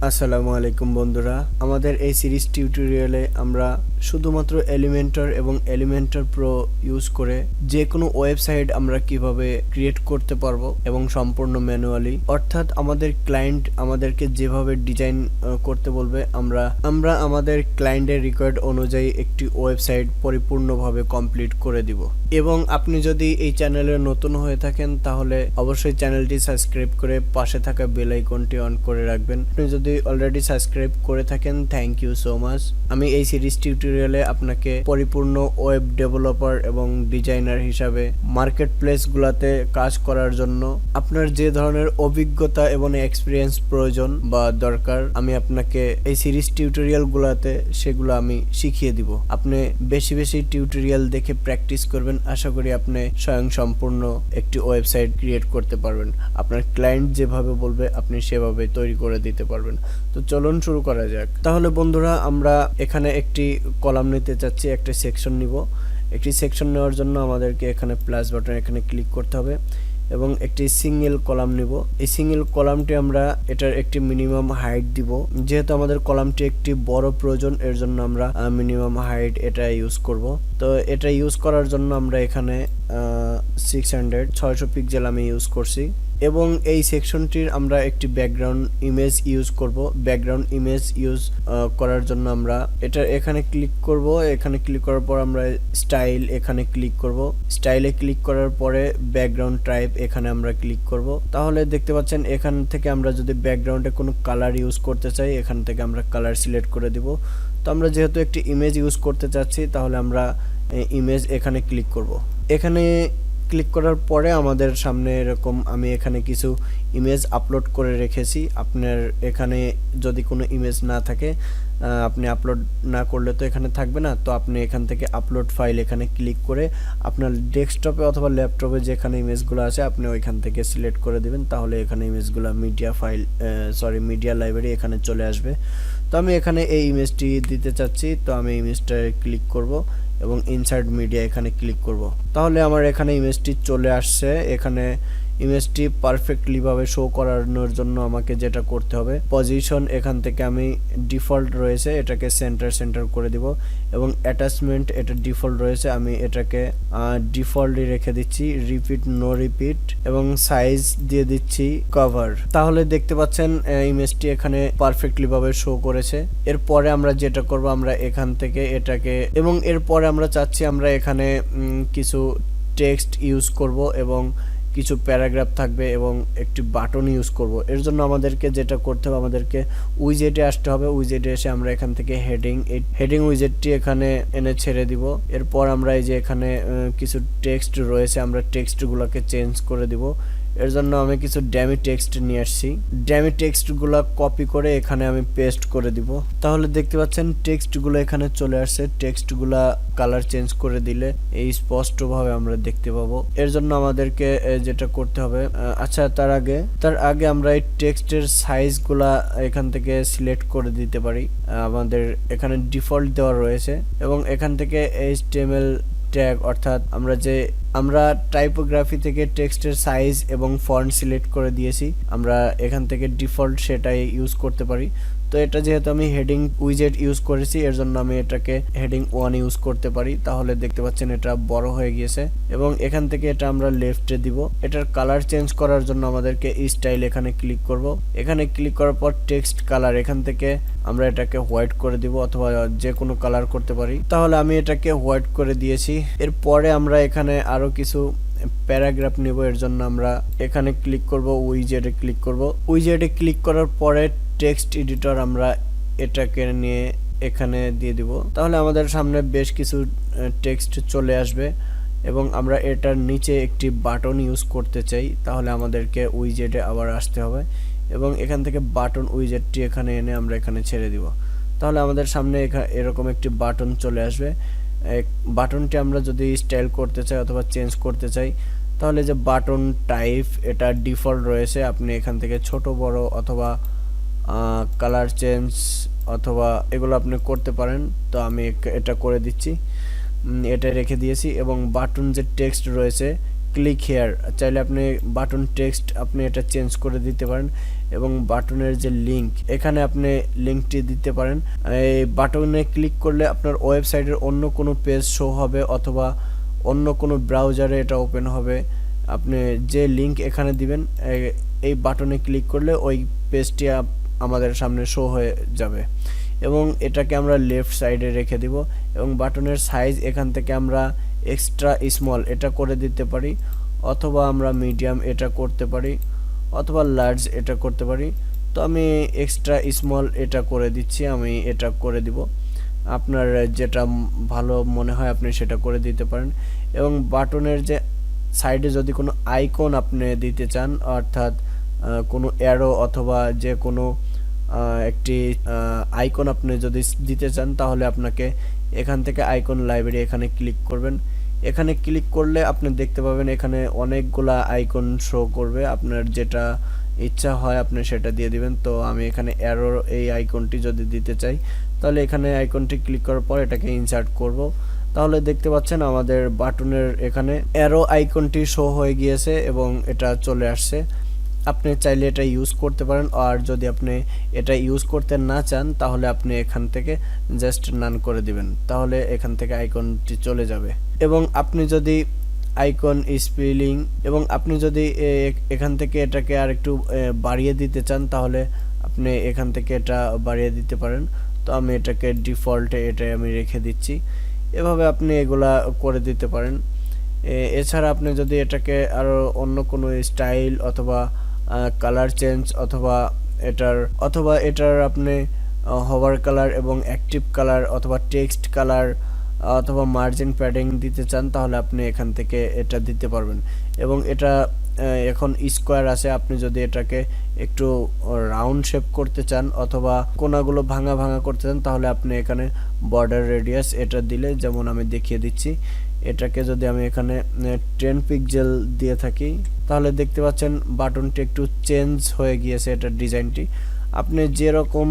আসসালামু আলাইকুম বন্ধুরা, আমাদের এই সিরিজ টিউটোরিয়ালে আমরা শুধুমাত্র এলিমেন্টর এবং এলিমেন্টর প্রো ইউজ করে যে কোনো ওয়েবসাইট আমরা কিভাবে ক্রিয়েট করতে পারবো এবং সম্পূর্ণ ম্যানুয়ালি, অর্থাৎ আমাদের ক্লায়েন্ট আমাদেরকে যেভাবে ডিজাইন করতে বলবে আমরা আমাদের ক্লায়েন্টের রিকোয়ার্ড অনুযায়ী একটি ওয়েবসাইট পরিপূর্ণভাবে কমপ্লিট করে দিব। এবং আপনি যদি এই চ্যানেলে নতুন হয়ে থাকেন তাহলে অবশ্যই চ্যানেলটি সাবস্ক্রাইব করে পাশে থাকা বেল আইকনটি অন করে রাখবেন। আপনি যদি অলরেডি সাবস্ক্রাইব করে থাকেন থ্যাংক ইউ সো মাচ। আমি এই সিরিজ টিউটোরিয়ালে আপনাকে পরিপূর্ণ ওয়েব ডেভেলপার এবং ডিজাইনার হিসাবে মার্কেট প্লেস গুলাতে কাজ করার জন্য আপনার যে ধরনের অভিজ্ঞতা এবং এক্সপিরিয়েন্স প্রয়োজন বা দরকার আমি আপনাকে এই সিরিজ টিউটোরিয়াল গুলাতে সেগুলো আমি শিখিয়ে দিব। আপনি বেশি বেশি টিউটোরিয়াল দেখে প্র্যাকটিস করবেন, আশা করি আপনি স্বয়ং সম্পূর্ণ একটি ওয়েবসাইট ক্রিয়েট করতে পারবেন। আপনার ক্লায়েন্ট যেভাবে বলবে আপনি সেভাবে তৈরি করে দিতে পারবেন। তো চলুন শুরু করা যাক। তাহলে বন্ধুরা, আমরা এখানে একটি কলাম নিতে চাচ্ছি, একটা সেকশন নিব। একটি সেকশন নেওয়ার জন্য আমাদেরকে এখানে প্লাস বাটন এখানে ক্লিক করতে হবে এবং একটি সিঙ্গেল কলাম নিব। এই সিঙ্গেল কলামটি আমরা এটার একটি মিনিমাম হাইট দিব। যেহেতু আমাদের কলামটি একটি বড় প্রয়োজন, এর জন্য আমরা মিনিমাম হাইট এটা ইউজ করব। তো এটা ইউজ করার জন্য আমরা এখানে 600 পিক্সেল আমি ইউজ করছি এবং এই সেকশনটির আমরা একটি ব্যাকগ্রাউন্ড ইমেজ ইউজ করব। ব্যাকগ্রাউন্ড ইমেজ ইউজ করার জন্য আমরা এটা এখানে ক্লিক করব। এখানে ক্লিক করার পর আমরা স্টাইল এখানে ক্লিক করব। স্টাইলে ক্লিক করার পরে ব্যাকগ্রাউন্ড টাইপ এখানে আমরা ক্লিক করব। তাহলে দেখতে পাচ্ছেন এখান থেকে আমরা যদি ব্যাকগ্রাউন্ডে কোনো কালার ইউজ করতে চাই এখান থেকে আমরা কালার সিলেক্ট করে দিব। তো আমরা যেহেতু একটি ইমেজ ইউজ করতে চাচ্ছি তাহলে আমরা ইমেজ এখানে ক্লিক করব। এখানে ক্লিক করার পরে আমাদের সামনে এরকম আমি এখানে কিছু ইমেজ আপলোড করে রেখেছি। আপনার এখানে যদি কোনো ইমেজ না থাকে আপনি আপলোড না করলে তো এখানে থাকবে না। তো আপনি এখান থেকে আপলোড ফাইল এখানে ক্লিক করে আপনার ডেস্কটপে অথবা ল্যাপটপে যেখানে ইমেজগুলো আছে আপনি ওইখান থেকে সিলেক্ট করে দিবেন। তাহলে এখানে ইমেজগুলো মিডিয়া লাইব্রেরি এখানে চলে আসবে। তো আমি এখানে এই ইমেজটি দিতে চাচ্ছি, তো আমি ইমেজটা ক্লিক করব এবং ইনসার্ট মিডিয়া এখানে ক্লিক করব। তাহলে আমার এখানে ইমেজটি চলে আসছে। এখানে ইমেজটি পারফেক্টলি ভাবে শো করানোর জন্য আমাকে যেটা করতে হবে, পজিশন এখান থেকে আমি ডিফল্ট রয়েছে এটাকে সেন্টার করে দিব এবং অ্যাটাচমেন্ট এটা ডিফল্ট রয়েছে আমি এটাকে ডিফল্টই রেখে দিচ্ছি, রিপিট নো রিপিট এবং সাইজ দিয়ে দিচ্ছি কভার। তাহলে দেখতে পাচ্ছেন ইমেজটি এখানে পারফেক্টলি ভাবে শো করেছে। এরপরে আমরা যেটা করব আমরা এখান থেকে এটাকে এবং এরপরে আমরা চাচ্ছি আমরা এখানে কিছু টেক্সট ইউজ করব এবং কিছু প্যারাগ্রাফ থাকবে এবং একটি বাটন ইউজ করব। এর জন্য আমাদেরকে যেটা করতে হবে আমাদেরকে উইজেটে আসতে হবে। উইজেটে এসে আমরা এখান থেকে হেডিং উইজেটটি এখানে এনে ছেড়ে দিব। এরপর আমরা এই যে এখানে কিছু টেক্সট রয়েছে আমরা টেক্সটগুলোকে চেঞ্জ করে দিব। এর জন্য আমি কিছু ড্যামি টেক্সট নিয়ে আসছি। ড্যামি টেক্সটগুলো কপি করে এখানে আমি পেস্ট করে দিব। তাহলে দেখতে পাচ্ছেন টেক্সটগুলো এখানে চলে আসছে। টেক্সটগুলা কালার চেঞ্জ করে দিলে এই স্পষ্টভাবে আমরা দেখতে পাবো। এর জন্য আমাদেরকে যেটা করতে হবে আচ্ছা তার আগে আমরা এই টেক্সটের সাইজগুলা এখান থেকে সিলেক্ট করে দিতে পারি। আমাদের এখানে ডিফল্ট দেওয়া রয়েছে এবং এখান থেকে HTML ট্যাগ অর্থাৎ আমরা টাইপোগ্রাফি থেকে টেক্সটের সাইজ এবং ফন্ট সিলেক্ট করে দিয়েছি, আমরা এখান থেকে ডিফল্ট সেটাই ইউজ করতে পারি। তো এটা যেহেতু আমি হেডিং উইজেট ইউজ করেছি এর জন্য আমি এটাকে হেডিং 1 ইউজ করতে পারি। তাহলে দেখতে পাচ্ছেন এটা বড় হয়ে গিয়েছে এবং এখান থেকে এটা আমরা লেফটে দিব। এটার কালার চেঞ্জ করার জন্য আমাদেরকে স্টাইল এখানে ক্লিক করব। এখানে ক্লিক করার পর টেক্সট কালার এখান থেকে আমরা এটাকে হোয়াইট করে দিব অথবা যে কোনো কালার করতে পারি। তাহলে আমি এটাকে হোয়াইট করে দিয়েছি। এরপরে আমরা এখানে আরো কিছু প্যারাগ্রাফ নেব। এর জন্য আমরা এখানে ক্লিক করব, উইজেটে ক্লিক করব। উইজেটে ক্লিক করার পরে টেক্সট এডিটর আমরা এটাকে নিয়ে এখানে দিয়ে দিব। তাহলে আমাদের সামনে বেশ কিছু টেক্সট চলে আসবে এবং আমরা এটার নিচে একটি বাটন ইউজ করতে চাই। তাহলে আমাদেরকে উইজেটে আবার আসতে হবে এবং এখান থেকে বাটন উইজেটটি এখানে এনে আমরা এখানে ছেড়ে দিব। তাহলে আমাদের সামনে এরকম একটি বাটন চলে আসবে। বাটনটি আমরা যদি স্টাইল করতে চাই অথবা চেঞ্জ করতে চাই তাহলে যে বাটন টাইপ এটা ডিফল্ট রয়েছে, আপনি এখান থেকে ছোট বড় অথবা কালার চেঞ্জ অথবা এগুলো আপনি করতে পারেন। তো আমি এটা করে দিচ্ছি, এটা রেখে দিয়েছি এবং বাটন যে টেক্সট রয়েছে ক্লিক হেয়ার, চাইলে আপনি বাটন টেক্সট আপনি এটা চেঞ্জ করে দিতে পারেন এবং বাটনের যে লিংক এখানে আপনি লিংকটি দিতে পারেন। এই বাটনে ক্লিক করলে আপনার ওয়েবসাইটের অন্য কোনো পেজ শো হবে অথবা অন্য কোনো ব্রাউজারে এটা ওপেন হবে। আপনি যে লিংক এখানে দিবেন এই বাটনে ক্লিক করলে ওই পেজটি আমাদের সামনে শো হয়ে যাবে এবং এটাকে আমরা লেফট সাইডে রেখে দিব এবং বাটনের সাইজ এখান থেকে আমরা এক্সট্রা স্মল এটা করে দিতে পারি অথবা আমরা মিডিয়াম এটা করতে পারি অথবা লার্জ এটা করতে পারি। তো আমি এক্সট্রা স্মল এটা করে দিচ্ছি, আমি এটা করে দিব। আপনার যেটা ভালো মনে হয় আপনি সেটা করে দিতে পারেন এবং বাটনের যে সাইডে যদি কোনো আইকন আপনি দিতে চান অর্থাৎ কোনো অ্যারো অথবা যে কোনো একটি আইকন আপনি যদি দিতে চান তাহলে আপনাকে এখান থেকে আইকন লাইব্রেরি এখানে ক্লিক করবেন। এখানে ক্লিক করলে আপনি দেখতে পাবেন এখানে অনেকগুলা আইকন শো করবে, আপনার যেটা ইচ্ছা হয় আপনি সেটা দিয়ে দিবেন। তো আমি এখানে অ্যারোর এই আইকনটি যদি দিতে চাই তাহলে এখানে আইকনটি ক্লিক করার পর এটাকে ইনসার্ট করব। তাহলে দেখতে পাচ্ছেন আমাদের বাটনের এখানে অ্যারো আইকনটি শো হয়ে গিয়েছে এবং এটা চলে আসছে। আপনি চাইলে এটা ইউজ করতে পারেন, আর যদি আপনি এটা ইউজ করতে না চান তাহলে আপনি এখান থেকে জাস্ট নান করে দিবেন, তাহলে এখান থেকে আইকনটি চলে যাবে। এবং আপনি যদি আইকন স্পেলিং এবং আপনি যদি এখান থেকে এটাকে আর একটু বাড়িয়ে দিতে চান তাহলে আপনি এখান থেকে এটা বাড়িয়ে দিতে পারেন। তো আমি এটাকে ডিফল্টে এটাই আমি রেখে দিচ্ছি। এভাবে আপনি এগুলা করে দিতে পারেন। এছাড়া আপনি যদি এটাকে আরো অন্য কোনো স্টাইল অথবা কালার চেঞ্জ অথবা এটার আপনি হোভার কালার এবং অ্যাক্টিভ কালার অথবা টেক্সট কালার অথবা মার্জিন প্যাডিং দিতে চান তাহলে আপনি এখান থেকে এটা দিতে পারবেন। এবং এটা এখন স্কোয়ার আছে, আপনি যদি এটাকে একটু রাউন্ড শেপ করতে চান অথবা কোনাগুলো ভাঙা ভাঙা করতে চান তাহলে আপনি এখানে বর্ডার রেডিয়াস এটা দিলে, যেমন আমি দেখিয়ে দিচ্ছি, এটাকে যদি আমি এখানে 10 পিক্সেল দিয়ে থাকি তাহলে দেখতে পাচ্ছেন বাটনটি একটু চেঞ্জ হয়ে গিয়েছে এটার ডিজাইনটি। আপনি যেরকম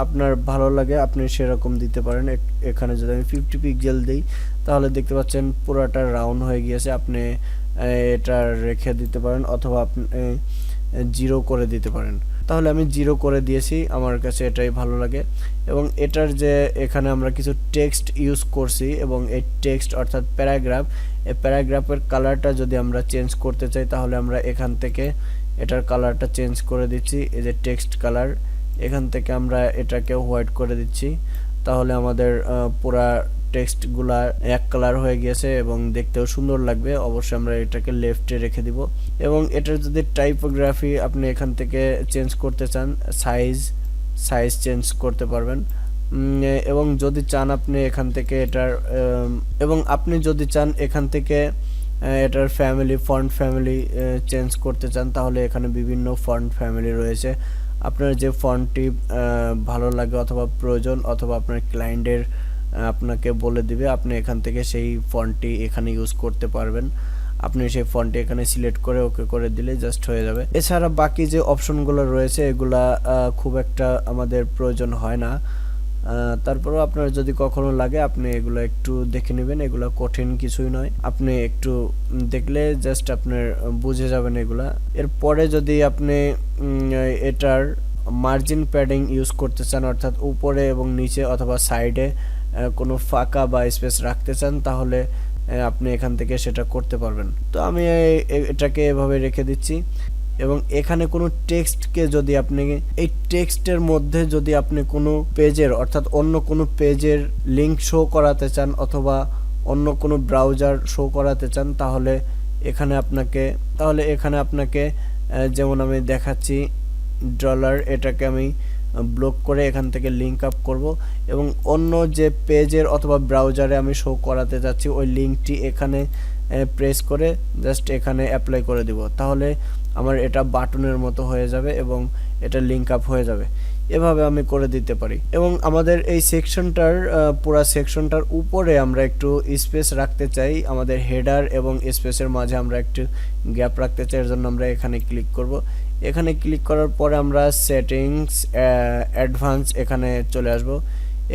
আপনার ভালো লাগে আপনি সেরকম দিতে পারেন। এখানে যদি আমি 50 পিক্সেল দিই তাহলে দেখতে পাচ্ছেন পুরোটা রাউন্ড হয়ে গিয়েছে। আপনি এটা রেখে দিতে পারেন অথবা আপনি 0 করে দিতে পারেন। তাহলে আমি 0 করে দিয়েছি, আমার কাছে এটাই ভালো লাগে। এবং এটার যে এখানে আমরা কিছু টেক্সট ইউজ করছি এবং এই টেক্সট অর্থাৎ প্যারাগ্রাফ, এই প্যারাগ্রাফের কালারটা যদি আমরা চেঞ্জ করতে চাই তাহলে আমরা এখান থেকে এটার কালারটা চেঞ্জ করে দিচ্ছি। এই যে টেক্সট কালার, এখান থেকে আমরা এটাকে হোয়াইট করে দিচ্ছি, তাহলে আমাদের পুরা টেক্সটগুলা এক কালার হয়ে গিয়েছে এবং দেখতেও সুন্দর লাগবে। অবশ্যই আমরা এটাকে লেফটে রেখে দিব। এবং এটার যদি টাইপোগ্রাফি আপনি এখান থেকে চেঞ্জ করতে চান, সাইজ চেঞ্জ করতে পারবেন। এবং যদি চান আপনি এখান থেকে এটার ফন্ট ফ্যামিলি চেঞ্জ করতে চান তাহলে এখানে বিভিন্ন ফন্ট ফ্যামিলি রয়েছে। আপনার যে ফন্টটি ভালো লাগে অথবা প্রয়োজন অথবা আপনার ক্লায়েন্টের আপনাকে বলে দিবে, আপনি এখান থেকে সেই ফন্টটি এখানে ইউজ করতে পারবেন। আপনি সেই ফন্টটি এখানে সিলেক্ট করে ওকে করে দিলে জাস্ট হয়ে যাবে। এছাড়া বাকি যে অপশনগুলো রয়েছে এগুলা খুব একটা আমাদের প্রয়োজন হয় না, তারপরেও আপনার যদি কখনো লাগে আপনি এগুলো একটু দেখে নেবেন, এগুলো কঠিন কিছুই নয়, আপনি একটু দেখলে জাস্ট আপনার বুঝে যাবেন এগুলা। এরপরে যদি আপনি এটার মার্জিন প্যাডিং ইউজ করতে চান অর্থাৎ উপরে এবং নিচে অথবা সাইডে কোনো ফাঁকা বা স্পেস রাখতে চান তাহলে আপনি এখান থেকে সেটা করতে পারবেন। তো আমি এটাকে এভাবে রেখে দিচ্ছি। এবং এখানে কোনো টেক্সটকে যদি আপনি এই টেক্সটের মধ্যে যদি আপনি কোনো পেজের অর্থাৎ অন্য কোনো পেজের লিংক শো করাতে চান অথবা অন্য কোনো ব্রাউজার শো করাতে চান তাহলে এখানে আপনাকে যেমন আমি দেখাচ্ছি ডলার, এটাকে আমি ব্লক করে এখান থেকে লিংক আপ করব এবং অন্য যে পেজের অথবা ব্রাউজারে আমি শো করাতে যাচ্ছি ওই লিংকটি এখানে প্রেস করে জাস্ট এখানে অ্যাপ্লাই করে দিব, তাহলে আমার এটা বাটনের মতো হয়ে যাবে এবং এটা লিংক আপ হয়ে যাবে। এভাবে আমি করে দিতে পারি। এবং আমাদের এই পুরো সেকশনটার উপরে আমরা একটু স্পেস রাখতে চাই, আমাদের হেডার এবং স্পেসের মাঝে আমরা একটু গ্যাপ রাখতে চাই, এর জন্য আমরা এখানে ক্লিক করব। এখানে ক্লিক করার পরে আমরা সেটিংস অ্যাডভান্স এখানে চলে আসব।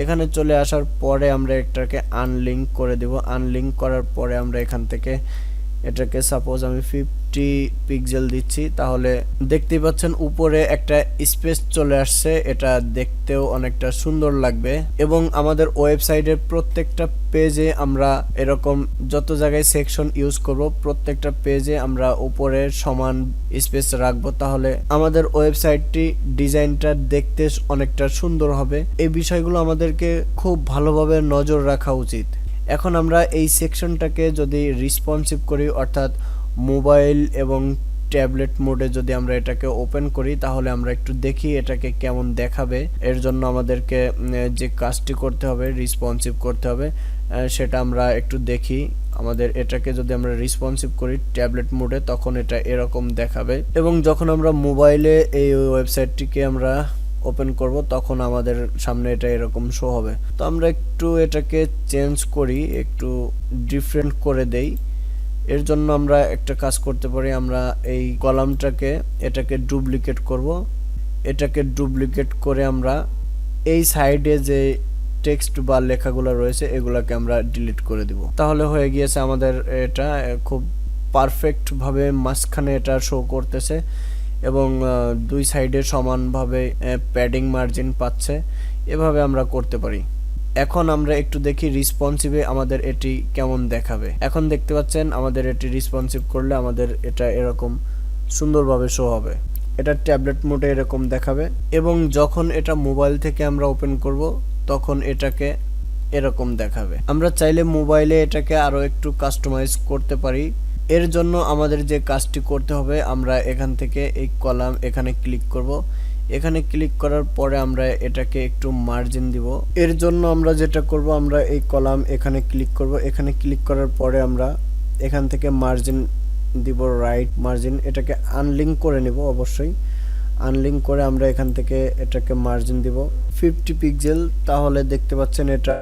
এখানে চলে আসার পরে আমরা এটাকে আনলিঙ্ক করে দেব। আনলিঙ্ক করার পরে আমরা এখান থেকে এটাকে সাপোজ আমি 50 পিক্সেল দিচ্ছি, তাহলে দেখতেই পাচ্ছেন উপরে একটা স্পেস চলে আসছে, এটা দেখতেও অনেকটা সুন্দর লাগবে। এবং আমাদের ওয়েবসাইটের প্রত্যেকটা পেজে আমরা এরকম যত জায়গায় সেকশন ইউজ করব প্রত্যেকটা পেজে আমরা উপরে সমান স্পেস রাখবো, তাহলে আমাদের ওয়েবসাইটটি ডিজাইনটা দেখতে অনেকটা সুন্দর হবে। এই বিষয়গুলো আমাদেরকে খুব ভালোভাবে নজর রাখা উচিত। এখন আমরা এই সেকশনটাকে যদি রেসপন্সিভ করি, অর্থাৎ মোবাইল এবং ট্যাবলেট মোডে যদি আমরা এটাকে ওপেন করি, তাহলে আমরা একটু দেখি এটাকে কেমন দেখাবে। এর জন্য আমাদেরকে যে কাজটি করতে হবে, রেসপন্সিভ করতে হবে, সেটা আমরা একটু দেখি। আমাদের এটাকে যদি আমরা রেসপন্সিভ করি ট্যাবলেট মোডে, তখন এটা এরকম দেখাবে। এবং যখন আমরা মোবাইলে এই ওয়েবসাইটটিকে আমরা ওপেন করব, তখন আমাদের সামনে এটা এরকম শো হবে। তো আমরা একটু এটাকে চেঞ্জ করি, একটু ডিফারেন্ট করে দেই। এর জন্য আমরা একটা কাজ করতে পারি, আমরা এই কলামটাকে এটাকে ডুপ্লিকেট করব। এটাকে ডুপ্লিকেট করে আমরা এই সাইডে যে টেক্সট বা লেখাগুলো রয়েছে এগুলাকে আমরা ডিলিট করে দিব। তাহলে হয়ে গিয়েছে আমাদের এটা খুব পারফেক্ট ভাবে মাঝখানে এটা শো করতেছে এবং দুই সাইডে সমানভাবে প্যাডিং মার্জিন পাচ্ছে। এভাবে আমরা করতে পারি। এখন আমরা একটু দেখি রেসপন্সিভে আমাদের এটি কেমন দেখাবে। এখন দেখতে পাচ্ছেন আমাদের এটি রেসপন্সিভ করলে আমাদের এটা এরকম সুন্দরভাবে শো হবে। এটা ট্যাবলেট মোডে এরকম দেখাবে এবং যখন এটা মোবাইল থেকে আমরা ওপেন করব তখন এটাকে এরকম দেখাবে। আমরা চাইলে মোবাইলে এটাকে আরো একটু কাস্টমাইজ করতে পারি। এর জন্য আমাদের যে কাজটি করতে হবে, আমরা এখান থেকে এই কলাম এখানে ক্লিক করব। এখানে ক্লিক করার পরে আমরা এটাকে একটু মার্জিন দিব। এর জন্য আমরা যেটা করব, আমরা এই কলাম এখানে ক্লিক করব। এখানে ক্লিক করার পরে আমরা এখান থেকে মার্জিন দিব, রাইট মার্জিন। এটাকে আনলিঙ্ক করে নিব, অবশ্যই আনলিঙ্ক করে আমরা এখান থেকে এটাকে মার্জিন দিব 50 পিক্সেল। তাহলে দেখতে পাচ্ছেন এটা